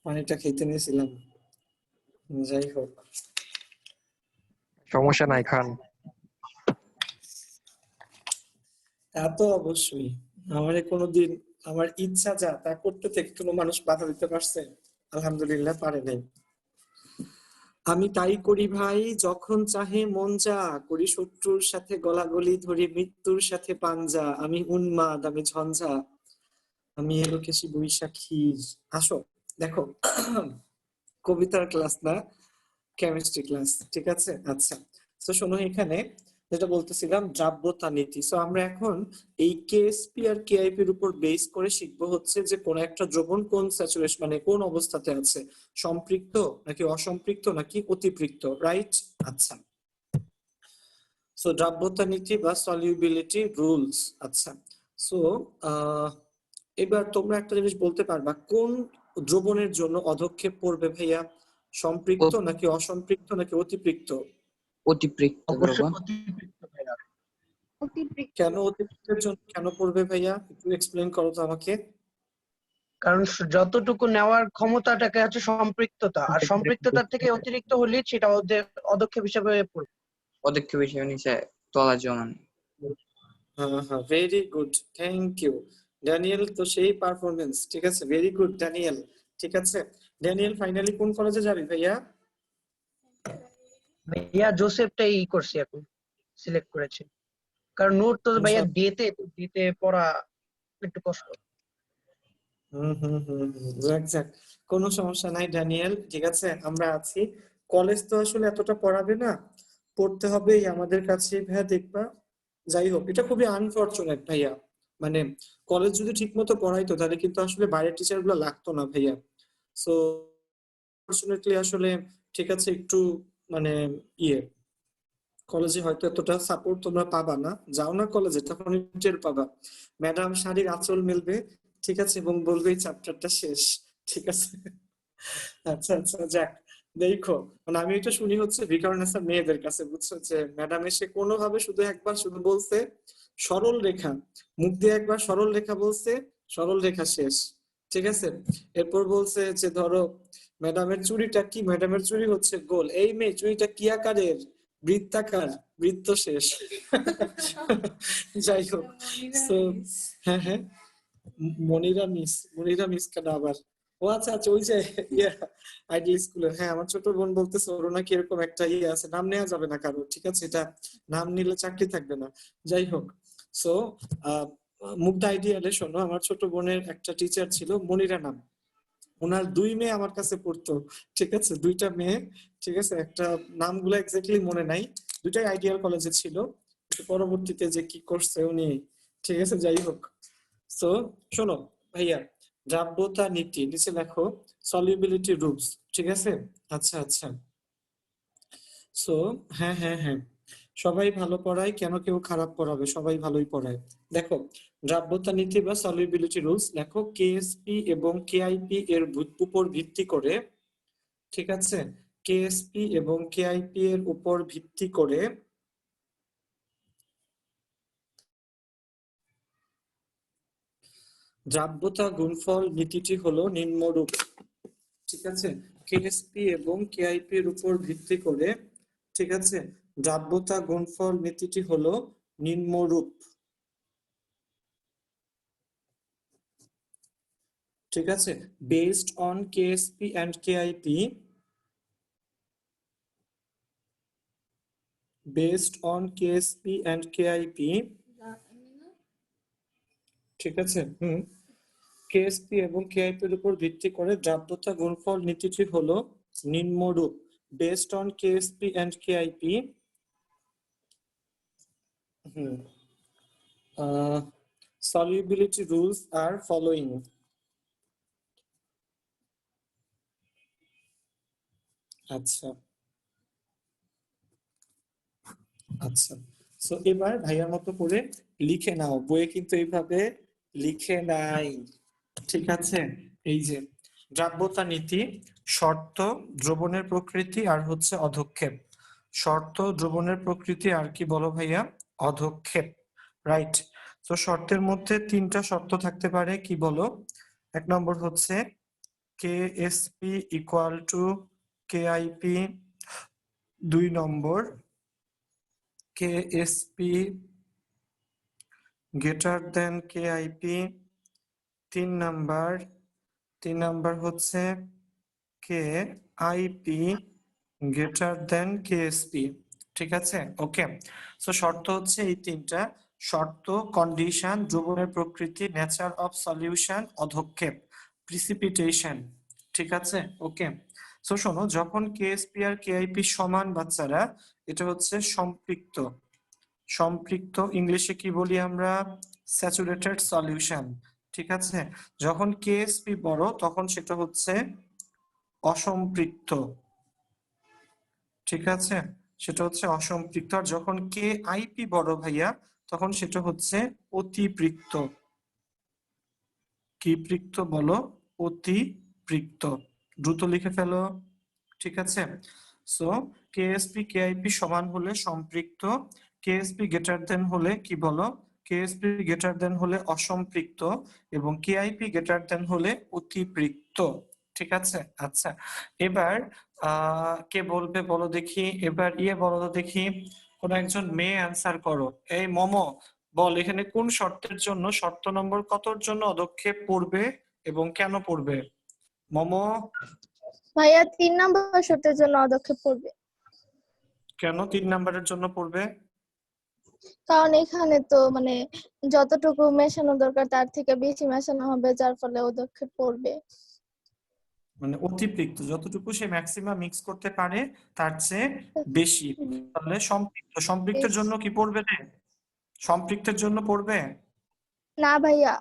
পানিটা খেতে নিয়েছিলাম, যাই হোক সমস্যা নাই, খান। তা তো অবশ্যই। আমারে কোনোদিন আমার ইচ্ছা যা তা করতে থেকে কোনো মানুষ বাধা দিতে পারছে? আলহামদুলিল্লাহ পারে নাই। আমি তাই করি ভাই, যখন চাহে মন যা করি, শত্রুর সাথে গলাগলি ধরি, মৃত্যুর সাথে পাঞ্জা। আমি উন্মাদ, আমি ঝঞ্ঝা, আমি এলোকেশী বৈশাখী। আসো দেখো, কবিতার ক্লাস না, কেমিস্ট্রি ক্লাস, ঠিক আছে? আচ্ছা, তো শোনো, এখানে যেটা বলতেছিলাম দ্রাব্যতা নীতি। সো আমরা এখন এই কেএসপি আর কেআইপি এর উপর বেস করে শিখবো হচ্ছে যে কোন একটা দ্রবণ কোন স্যাচুরেশন মানে কোন অবস্থাতে আছে, সম্পৃক্ত নাকি অসম্পৃক্ত নাকি অতিপৃক্ত, রাইট? আচ্ছা, সো দ্রাব্যতা নীতি বা সলিউবিলিটি রুলস। আচ্ছা, সো এবার তোমরা একটা জিনিস বলতে পারবা, কোন দ্রবণের জন্য অধক্ষেপ পড়বে ভাইয়া? সম্পৃক্ত নাকি অসম্পৃক্ত নাকি অতিপৃক্ত? অতিপৃক্ত দ্রবণ। কেন অতিপৃক্তের জন্য কেন পড়বে ভাইয়া? একটু এক্সপ্লেইন করো তো আমাকে। কারণ যতটুকু নেওয়ার ক্ষমতাটাকে হচ্ছে সম্পৃক্ততা, আর সম্পৃক্ততার থেকে অতিরিক্ত হলে সেটা অদক্ষেপ হিসেবে পড়বে। পদক্ষেপ হিসেবে নিচে তলা জমানো। হ্যাঁ, very good, thank you Daniel. তো সেই পারফরমেন্স, ঠিক আছে, ভেরি গুড ড্যানিয়েল। ঠিক আছে, ড্যানিয়েল ফাইনালি কোন কলেজে যাবি ভাইয়া? ভাইয়া জোসেফটাই করছি, এখন সিলেক্ট করেছি, কারণ নোট তো ভাইয়া দিতে পড়া একটু কষ্ট। যাক, কোনো সমস্যা নাই ড্যানিয়েল, ঠিক আছে, আমরা আছি। কলেজ তো আসলে এতটা পড়াবে না, পড়তে হবেই আমাদের কাছে ভাইয়া, দেখবা। যাই হোক, এটা খুবই আনফরচুনেট ভাইয়া, মানে কলেজ যদি ঠিক মতো পড়াইতো তাহলে কিন্তু আসলে বাইরের টিচার গুলো লাগতো না ভাইয়া। সো আনফরচুনেটলি আসলে, ঠিক আছে, একটু মানে ইয়ে, কলেজে হয়তো এতটা সাপোর্ট তোমরা পাবা না। যাও না কলেজে, তখন টের পাবা ম্যাডাম শাড়ির আঁচল মেলবে, ঠিক আছে, এবং বলবে এই চ্যাপ্টারটা শেষ, ঠিক আছে? আচ্ছা আচ্ছা, যাক, দেখো, মানে আমি এটা শুনি হচ্ছে ভিকারুননিসা মেয়েদের কাছে, বুঝছো, যে ম্যাডাম এসে কোনোভাবে শুধু একবার শুধু বলছে সরল রেখা, মুখ দিয়ে একবার সরল রেখা বলছে, সরল রেখা শেষ, ঠিক আছে? এরপর বলছে যে ধরো ম্যাডামের চুড়িটা কি, ম্যাডামের চুড়ি হচ্ছে গোল, এই মেয়ে চুড়িটা কি আকারের, বৃত্তাকার, বৃত্ত শেষ। যাই হোক, তো হ্যাঁ, মনিরা মিস কেন আবার? ও আচ্ছা আচ্ছা, ওই যে আইডিয়াল স্কুলের, হ্যাঁ, আমার ছোট বোন বলতেছে ওর নাকি এরকম একটা আছে, নাম নেওয়া যাবে না কারো, ঠিক আছে, এটা নাম নিলে চাকরি থাকবে না। যাই হোক, সো মুগ্ধা আইডিয়ালে শোনো, আমার ছোট বোনের একটা টিচার ছিল মনিরা নাম, ওনার 2 মেয়ে আমার কাছে পড়তো, ঠিক আছে, 2টা মেয়ে, ঠিক আছে, একটা নামগুলো এক্স্যাক্টলি মনে নাই, 2টাই আইডিয়াল কলেজে ছিল, পরবর্তীতে যে কি করছে উনি, ঠিক আছে, যাই হোক। সো শোনো ভাইয়া, দ্রাব্যতা নীতি নিচে লেখো সলিউবিলিটি রুলস, ঠিক আছে? আচ্ছা আচ্ছা, সো হ্যাঁ, সবাই ভালো পড়ায়, কেন কেউ খারাপ পড়াবে? সবাই ভালোই পড়ায়। দেখো, দ্রাব্যতা নীতি বা সলিউবিলিটি রুলস লেখো, কেএসপি এবং কেআইপি এর উপর ভিত্তি করে, ঠিক আছে, কেএসপি এবং কেআইপি এর উপর ভিত্তি করে দ্রাব্যতা গুণফল নীতিটি হলো নিম্নরূপ, ঠিক আছে? কেএসপি এবং কেআইপি এর উপর ভিত্তি করে, ঠিক আছে, দ্রাব্যতা গুণফল নীতিটি হলো নিম্নরূপ, ঠিক আছে, based on KSP and KIP, based on KSP and KIP, ঠিক আছে, কেএসপি এবং কেআইপি এর উপর ভিত্তি করে দ্রাব্যতা গুণফল নীতিটি হলো নিম্নরূপ, based on KSP and KIP. Solubility rules are following. আচ্ছা আচ্ছা, সো এবার ভাইয়ার মতো করে লিখে নাও, বইয়ে কিন্তু এইভাবে লিখে নাই, ঠিক আছে? এই যে দ্রাব্যতা নীতি, শর্ত, দ্রবণের প্রকৃতি আর হচ্ছে অধক্ষেপ। শর্ত, দ্রবণের প্রকৃতি আর কি বলো ভাইয়া? অধক্ষেপ, রাইট? তো শর্তের মধ্যে 3টা শর্ত থাকতে পারে, কি বলো? 1 নম্বর হচ্ছে KSP equal to KIP, 2 number KSP greater than KIP, 3 number হচ্ছে কেআইপি গ্রেটার দেন কেএসপি। ঠিক আছে, ওকে। সো শর্ত হচ্ছে এই 3টা শর্ত: কন্ডিশন, দ্রবণের প্রকৃতি, নেচার অফ সলিউশন, অধক্ষেপ, প্রিসিপিটেশন। ঠিক আছে, ওকে। সো শোনো, যখন কেএসপি আর কেআইপি সমান বাচ্চারা, এটা হচ্ছে সম্পৃক্ত। সম্পৃক্ত ইংলিশে কি বলি আমরা? Saturated solution. ঠিক আছে, যখন কেএসপি বড় তখন সেটা হচ্ছে অসম্পৃক্ত। ঠিক আছে, সেটা হচ্ছে অসম্পৃক্ত। আর যখন কেআইপি বড় ভাইয়া, তখন সেটা হচ্ছে অতিপৃক্ত। কি পৃক্ত বলো? অতিপৃক্ত। দ্রুত লিখে ফেলো। ঠিক আছে, সো কেএসপি কেআইপি সমান হলে সম্পৃক্ত, কেএসপি গ্রেটার দেন হলে কি বলো? কেএসপি গ্রেটার দেন হলে অসম্পৃক্ত, এবং কেআইপি গ্রেটার দেন হলে অতিপৃক্ত। ঠিক আছে, আচ্ছা। এবার কে বলবে বলো দেখি, এবার বলো তো দেখি, কোন একজন মেয়ে অ্যান্সার করো। এই মমো, বল এখানে কোন শর্তের জন্য, শর্ত নম্বর কতর জন্য অদক্ষেপ পড়বে এবং কেন পড়বে? মমো, ভাইয়া 3 নম্বর শর্তের জন্য অদক্ষেপ পড়বে। কেন 3 নাম্বারের জন্য পড়বে? কারণ এখানে তো মানে যতটুকু মেশানো দরকার তার থেকে বেশি মেশানো হবে, যার ফলে অদক্ষেপ পড়বে। মানে অতিপৃক্ত, যতটুকু সে ম্যাক্সিমাম মিক্স করতে পারে তার চেয়ে বেশি। তাহলে সম্পৃক্ত, সম্পৃক্তের জন্য কি পড়বে রে? সম্পৃক্তের জন্য পড়বে? না ভাইয়া,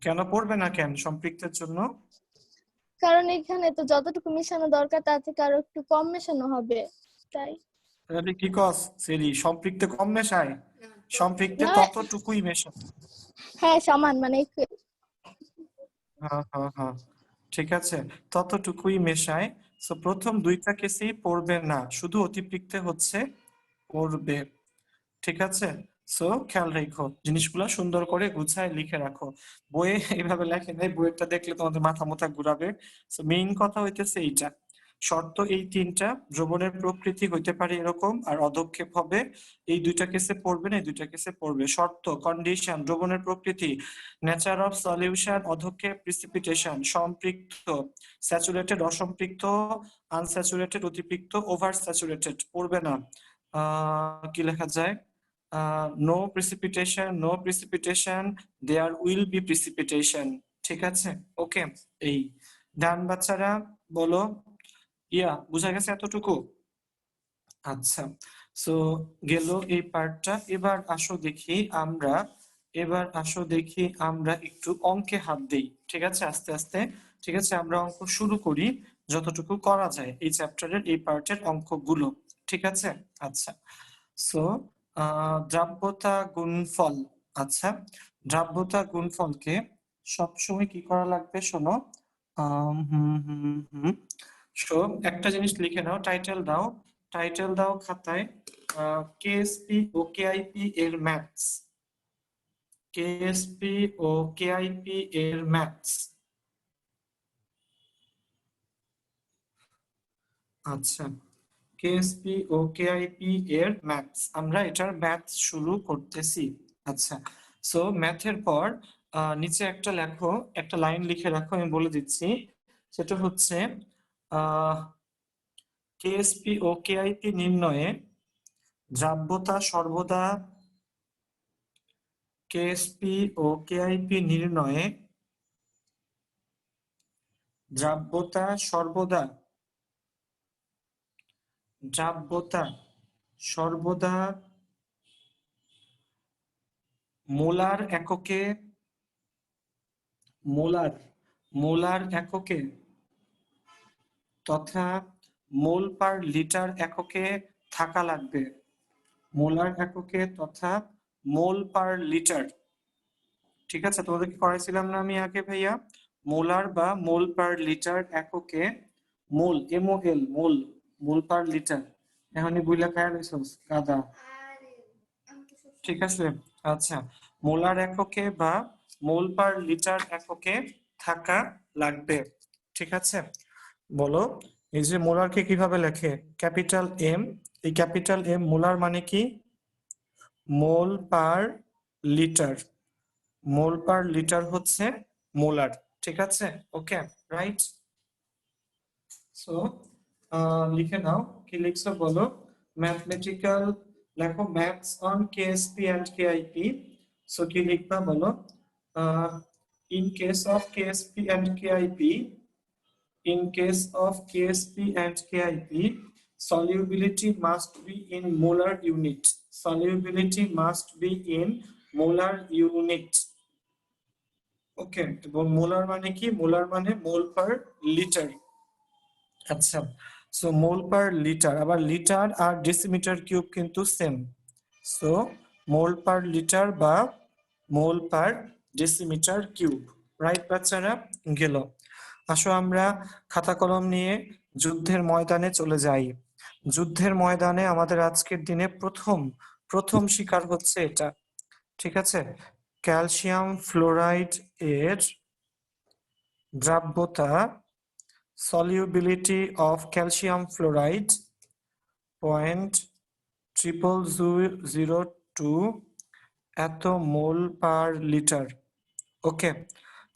কেন পড়বে না, কেন সম্পৃক্তের জন্য? কারণ এখানে তো যতটুকু মেশানো দরকার তার থেকে আরো একটু কম মেশানো হবে, তাই। তাহলে কি কস সেরি, সম্পৃক্তে কম মেশায়? সম্পৃক্তে না, ততটুকুই মেশায়। হ্যাঁ সমান মানে হ্যাঁ হ্যাঁ হ্যাঁ, ঠিক আছে, ততটুকুই মেশায়। সো প্রথম 2টা কেসেই পড়বে না, শুধু অতিপৃক্তে হচ্ছে পড়বে। ঠিক আছে, সো খেয়াল রেখো, জিনিসগুলো সুন্দর করে গুছায় লিখে রাখো। বইয়ে এইভাবে লেখে নাই, বইয়েরটা দেখলে তোমাদের মাথা মুথা ঘুরাবে। সো মেইন কথা হইতেছে এইটা, শর্ত এই 3টা, দ্রবণের প্রকৃতি হইতে পারে এরকম, আর অধক্ষেপ হবে। এই 2টা কেসে পড়বে না, এই 2টা কেসে পড়বে। শর্ত, কন্ডিশন, দ্রবণের প্রকৃতি, নেচার অফ সলিউশন, অধক্ষেপ, প্রিসিপিটেশন, সম্পৃক্ত, স্যাচুরেটেড, অসম্পৃক্ত, আনস্যাচুরেটেড, অতিপৃক্ত, ওভার স্যাচুরেটেড পড়বে না। কি লেখা যায়? No precipitation, no precipitation, there will be precipitation. ঠিক আছে, ওকে। এই ডান বাচ্চারা বলো, বুঝা গেছে এতটুকু? আচ্ছা, সো গেল এই পার্টটা। এবার আসো দেখি আমরা একটু অঙ্কে হাত দেই। ঠিক আছে, আস্তে আস্তে। ঠিক আছে, আমরা অঙ্ক শুরু করি যতটুকু করা যায় এই চ্যাপ্টারের এই পার্টের অঙ্কগুলো। ঠিক আছে, আচ্ছা। সো দ্রাব্যতা গুণফল। আচ্ছা, দ্রাব্যতা গুণফলকে সবসময় কি করা লাগবে শোনো। সো একটা জিনিস লিখে নাও, টাইটেল দাও খাতায়, কেএসপি ও কেআইপি এর ম্যাথস। কেএসপি ও কেআইপি এর ম্যাথস। আচ্ছা, কেএসপি ও কেআইপি এর ম্যাথস, আমরা এটার ম্যাথস শুরু করতেছি। আচ্ছা, সো ম্যাথের পর নিচে একটা লেখো, একটা লাইন লিখে রাখো, আমি বলে দিচ্ছি। সেটা হচ্ছে কেএসপি ও কেআইপি নির্ণয়ে দ্রাব্যতা সর্বদা, কেএসপি ও কেআইপি নির্ণয়ে দ্রাব্যতা সর্বদা মোলার এককে তথা মোল পার লিটার এককে থাকা লাগবে। মোলার এককে তথা মোল পার লিটার। ঠিক আছে, তোমাদেরকে করাইছিলাম না আমি আগে ভাইয়া? মোলার বা মোল পার লিটার এককে, মোল MOL, মোল পার লিটার। এখনই বুইলা খায়া লইছস গাদা। ঠিক আছে, আচ্ছা। মোলার এককে বা মোল পার লিটার এককে থাকা লাগবে। ঠিক আছে, বলো এই যে মোলারকে কিভাবে লেখে? Capital M. এই ক্যাপিটাল এম মোলার মানে কি? Mole per litre. Mole per litre হচ্ছে মোলার। ঠিক আছে, ওকে, রাইট। সো লিখে নাও, কি লিখছো বলো? ম্যাথমেটিক্যাল, লেখো maths on KSP and KIP. So কি লিখবা বলো? In case of KSP and KIP, in case of KSP and KIP, solubility must be in molar unit. Solubility must be in molar unit. ওকে, এবং molar মানে কি? Molar মানে মোল per litre. আচ্ছা, so মোল per litre, আবার litre আর decimetre cube কিন্তু same. So মোল per litre বা মোল পার decimetre cube. Right বাচ্চারা? গেল। আসো আমরা খাতা কলম নিয়ে যুদ্ধের ময়দানে চলে যাই। যুদ্ধের ময়দানে আমাদের আজকের দিনে প্রথম শিকার হচ্ছে এটা। ঠিক আছে, ক্যালসিয়াম ফ্লোরাইড এর দ্রাব্যতা, solubility of calcium fluoride 0.0002 এত মোল পার লিটার। ওকে,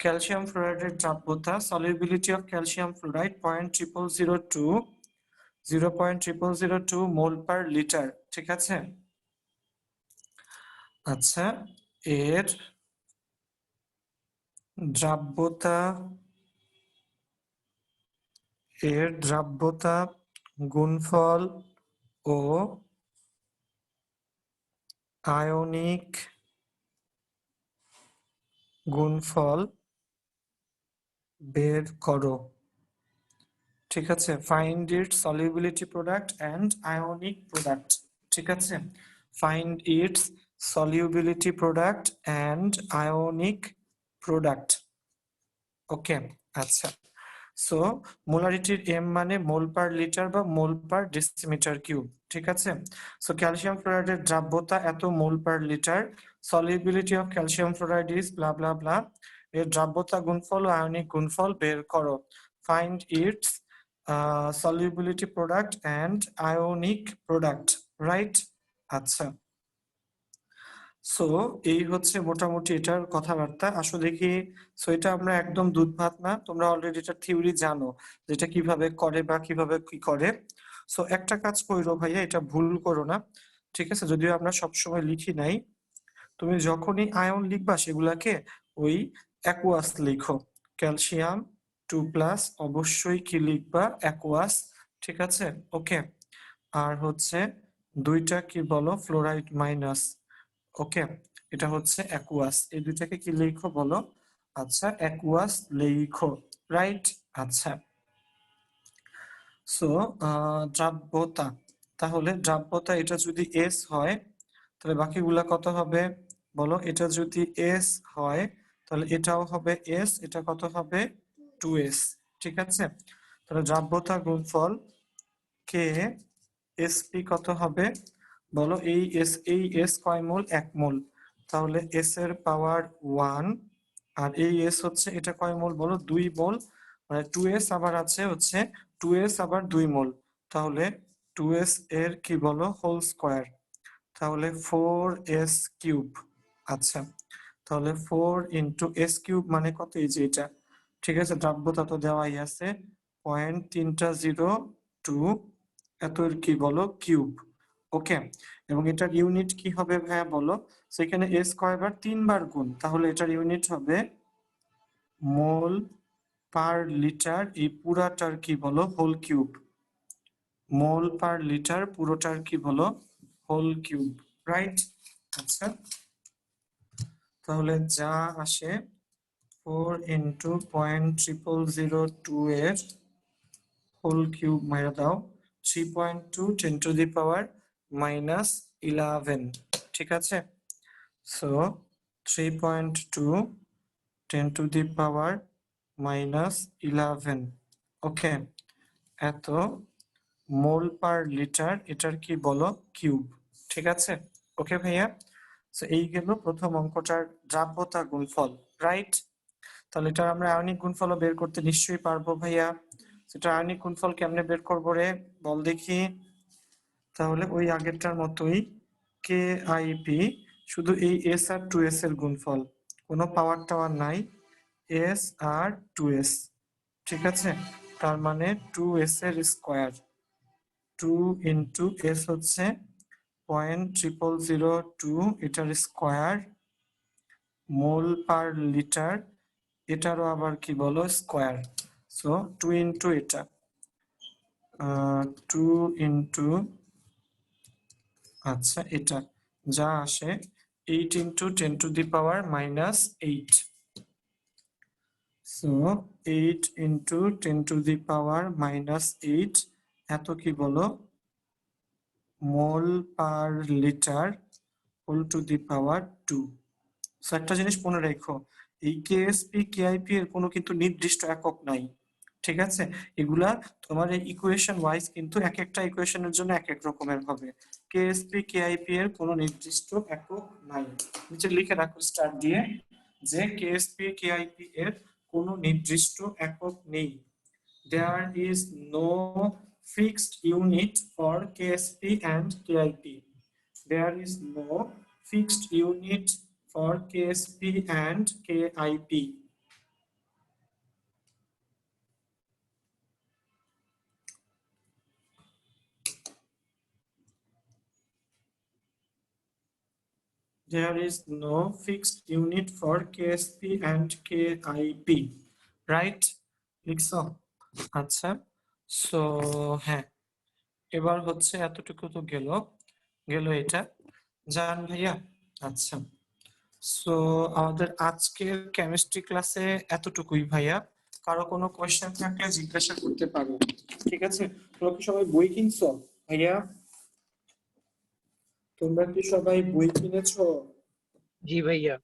ক্যালসিয়াম ফ্লোরাইডের দ্রাব্যতা, solubility of calcium fluoride 0.0002 মোল পার লিটার। ঠিক আছে, আচ্ছা, এর দ্রাব্যতা গুণফল ও আয়নিক গুণফল বের করো। ঠিক আছে, find its solubility product and ionic product. ঠিক আছে, find its solubility product and ionic product. Okay, আচ্ছা, সো মোলারিটির এম মানে মোল পার লিটার বা মোল পার ডেসিমিটার কিউব। ঠিক আছে, সো ক্যালসিয়াম ফ্লোরাইডের দ্রাব্যতা এত মোল per litre, solubility of calcium fluoride is blah blah blah, এর দ্রাব্যতা গুণফল ও আয়নিক গুণফল বের করো। Find its solubility product and ionic product, right? আচ্ছা, সো এই হচ্ছে মোটামুটি এটার কথাবার্তা। আসো দেখি, সো এটা আমরা একদম দুধ ভাত না, তোমরা অলরেডি এটার থিওরি জানো যেটা কিভাবে করে বা কিভাবে কি করে। সো একটা কাজ করো ভাইয়া, এটা ভুল করো না। ঠিক আছে, যদিও আমরা সবসময় লিখি নাই, তুমি যখনই আয়ন লিখবা সেগুলাকে ওই অ্যাকুয়াস লিখো। ক্যালসিয়াম 2+, অবশ্যই কি লিখবা? অ্যাকুয়াস। ঠিক আছে, ওকে। আর হচ্ছে দুইটা কি বলো? Fluoride minus. ওকে, এটা হচ্ছে অ্যাকুয়াস। এই দুইটাকে কি লিখো বলো? আচ্ছা, অ্যাকুয়াস লিখো, রাইট? আচ্ছা, সো দ্রাব্যতা, তাহলে দ্রাব্যতা এটা যদি এস হয় তাহলে বাকিগুলা কত হবে বলো? এটা যদি এস হয় তাহলে এটাও হবে এস, এটা কত হবে? 2s। ঠিক আছে, তাহলে দ্রাব্যতা গুণফল কে এসপি কত হবে বলো? এই এস কয় মোল? 1 মোল। তাহলে এস এর পাওয়ার 1, আর এই এস হচ্ছে এটা কয় মোল বলো? 2 মোল। মানে 2s আবার আছে হচ্ছে 2s আবার 2 মোল, তাহলে 2s এর কি বলো? হোল স্কয়ার, তাহলে 4s কিউব। আচ্ছা, তাহলে 4 ইন্টু এস কিউব মানে কত? এই যে এটা। ঠিক আছে, দ্রাব্যতা তো দেওয়াই আছে, 0.302 এত কি বলো? কিউব। ওকে, এবং এটার ইউনিট কি হবে ভাইয়া বলো? সেখানে এস কয়বার? 3 বার গুণ, তাহলে এটার ইউনিট হবে মোল পার লিটার। এই পুরাটার কি বলো? Whole cube. মোল পার লিটার পুরোটার কি বলো? Whole cube, right? আচ্ছা, তাহলে যা আসে 4 ইন্টু 0.0002 এর হোল কিউব মাইরা দাও, 3.2 10⁻⁻11। ঠিক আছে, সো 3.2 10⁻⁻11। ওকে, এত মোল পার লিটার এটার কি বলো? কিউব। ঠিক আছে, ওকে ভাইয়া। সো এই গেল প্রথম অঙ্কটার দ্রাব্যতা গুণফল, রাইট? তাহলে এটা আমরা আয়নিক গুণফলও বের করতে নিশ্চয়ই পারবো ভাইয়া। সেটা আয়নিক গুণফল কেমনে বের করবো রে, বল দেখি। তাহলে ওই আগেরটার মতোই কে আই পি, শুধু এই এস আর টু এস এর গুণফল, কোনো পাওয়ার টাওয়ার নাই, এস আর টু এস, ঠিক আছে? তার মানে টু এস এর স্কোয়ার, টু ইন্টু এস হচ্ছে 0.0002, এটার স্কোয়ার, মোল পার লিটার, এটারও আবার কি বলো স্কোয়ার। সো টু ইন্টু এটা, টু ইন্টু, আচ্ছা এটা যা আসে 8 ইন্টু 10⁻⁻8। সো 8 ইন্টু 10⁻⁻8 এত কি বলো মোল per litre whole to the power 2। So একটা জিনিস মনে রেখো, এই কেএসপি কেআইপি এর কোনো কিন্তু নির্দিষ্ট একক নাই, ঠিক আছে? এগুলা তোমার এই ইকুয়েশন ওয়াইজ কিন্তু এক একটা ইকুয়েশনের জন্য এক এক রকমের হবে। কেএসপি কেআইপি এর কোনো নির্দিষ্ট একক নাই, নিচে লিখে রাখো স্টার দিয়ে যে কেএসপি কেআইপি এর কোনো নির্দিষ্ট একক নেই। There is no fixed unit for KSP and KIP. There is no fixed unit for KSP and KIP. There is no fixed unit for KSP and KIP. Right? লিখছো? আচ্ছা, so হ্যাঁ, এবার হচ্ছে এতটুকু তো গেল এটা জান ভাইয়া। আচ্ছা, সো আমাদের আজকের কেমিস্ট্রি ক্লাসে এতটুকুই ভাইয়া। কারো কোনো কোয়েশ্চেন থাকলে জিজ্ঞাসা করতে পারো, ঠিক আছে? তোমরা কি সবাই বই কিনছো ভাইয়া? তোমরা কি সবাই বই কিনেছো? জি ভাইয়া।